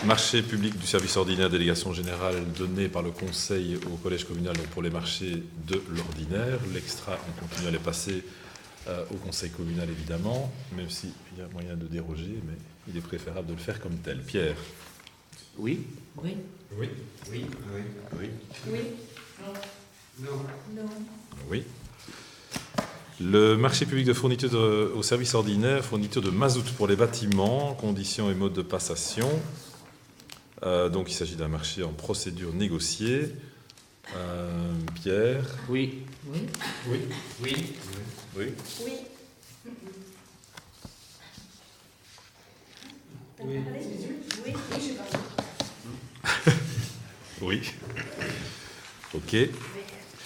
Marché public du service ordinaire, délégation générale donnée par le conseil au collège communal donc pour les marchés de l'ordinaire. L'extra, on continue à les passer au conseil communal évidemment, même s'il y a moyen de déroger, mais il est préférable de le faire comme tel. Pierre? Oui. Oui. Oui. Oui. Oui. Oui. Oui. Non. Non. Oui. Le marché public de fourniture au service ordinaire, fourniture de mazout pour les bâtiments, conditions et modes de passation. Donc il s'agit d'un marché en procédure négociée. Pierre? Oui. Oui. Oui. Oui. Oui. Oui. Oui. Oui. Oui. Ok.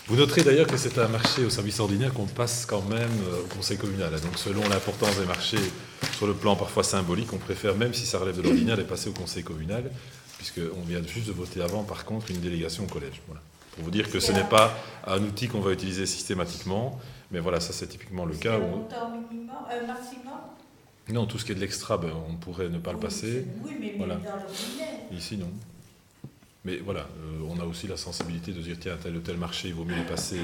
Vous noterez d'ailleurs que c'est un marché au service ordinaire qu'on passe quand même au conseil communal. Donc selon l'importance des marchés sur le plan parfois symbolique, on préfère, même si ça relève de l'ordinaire, les passer au conseil communal, puisqu'on vient juste de voter avant, par contre, une délégation au collège. Voilà. Pour vous dire que ce n'est pas un outil qu'on va utiliser systématiquement, mais voilà, ça c'est typiquement le cas Le où... montant minimum, maximum. Non, tout ce qui est de l'extra, on pourrait ne pas le passer. Oui, mais Voilà. dans l'ordinaire. Ici, non. Mais voilà, on a aussi la sensibilité de dire, tiens, tel ou tel marché, il vaut mieux les passer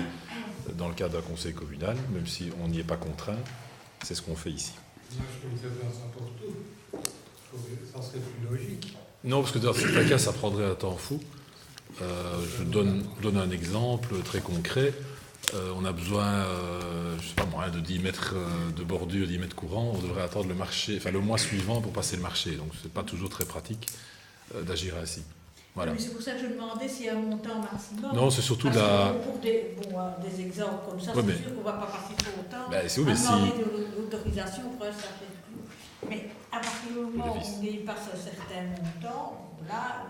dans le cadre d'un conseil communal, même si on n'y est pas contraint. C'est ce qu'on fait ici. Moi, je trouve que ça passe n'importe où. Je trouve que ça serait plus logique. Non, parce que dans certains cas, ça prendrait un temps fou. Je donne un exemple très concret. On a besoin, je sais pas moi, de 10 mètres de bordure, 10 mètres courants. On devrait attendre le marché, enfin le mois suivant pour passer le marché. Donc, c'est pas toujours très pratique d'agir ainsi. Voilà. Mais c'est pour ça que je demandais s'il y a un montant maximum. Non, c'est surtout Parce la... que pour des exemples comme ça, Ouais, c'est mais- sûr qu'on ne va pas passer trop longtemps. Ben, c'est oui, mais à si... demander de l'autorisation pour un certain coût. Mais à partir du moment Le où vice. on dépasse un certain montant, là,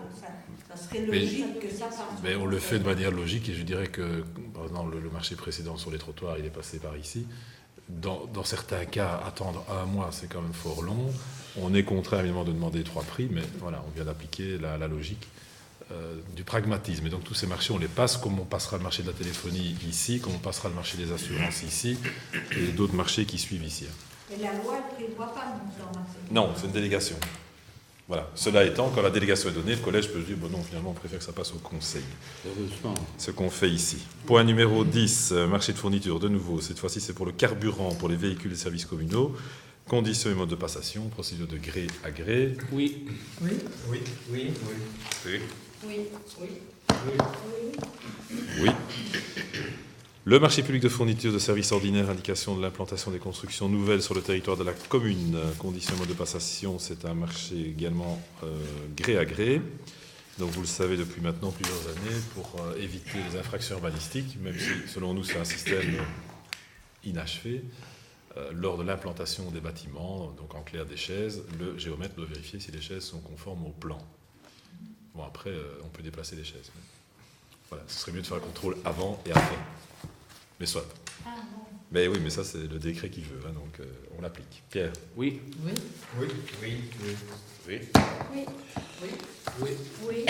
ça serait Mais- logique que ça passe. Mais on le fait de manière logique et je dirais que, par exemple, le marché précédent sur les trottoirs, il est passé par ici. Dans certains cas, attendre un mois, c'est quand même fort long. On est contraint évidemment de demander 3 prix, mais voilà, on vient d'appliquer la logique du pragmatisme. Et donc tous ces marchés, on les passe comme on passera le marché de la téléphonie ici, comme on passera le marché des assurances ici, et d'autres marchés qui suivent ici. Et la loi ne prévoit pas le montant maximum. Non, c'est une délégation. Voilà. Cela étant, quand la délégation est donnée, le collège peut se dire, bon non, finalement, on préfère que ça passe au conseil. Heureusement. Ce qu'on fait ici. Point numéro 10, marché de fourniture, de nouveau. Cette fois-ci, c'est pour le carburant pour les véhicules et services communaux. Conditions et modes de passation, procédure de gré à gré. Oui. Oui. Oui. Oui. Oui. Oui. Oui. Oui. Oui. Le marché public de fourniture de services ordinaires, indication de l'implantation des constructions nouvelles sur le territoire de la commune. Conditions et modes de passation, c'est un marché également gré à gré. Donc vous le savez depuis maintenant plusieurs années, pour éviter les infractions urbanistiques, même si selon nous c'est un système inachevé, lors de l'implantation des bâtiments, donc en clair des chaises, le géomètre doit vérifier si les chaises sont conformes au plan. Bon après, on peut déplacer les chaises. Mais voilà, ce serait mieux de faire le contrôle avant et après. Mais soit. Ah bon. Mais oui, mais ça c'est le décret qui veut, hein, donc on l'applique. Pierre? Oui. Oui. Oui. Oui. Oui. Oui. Oui. Oui. Oui. Oui.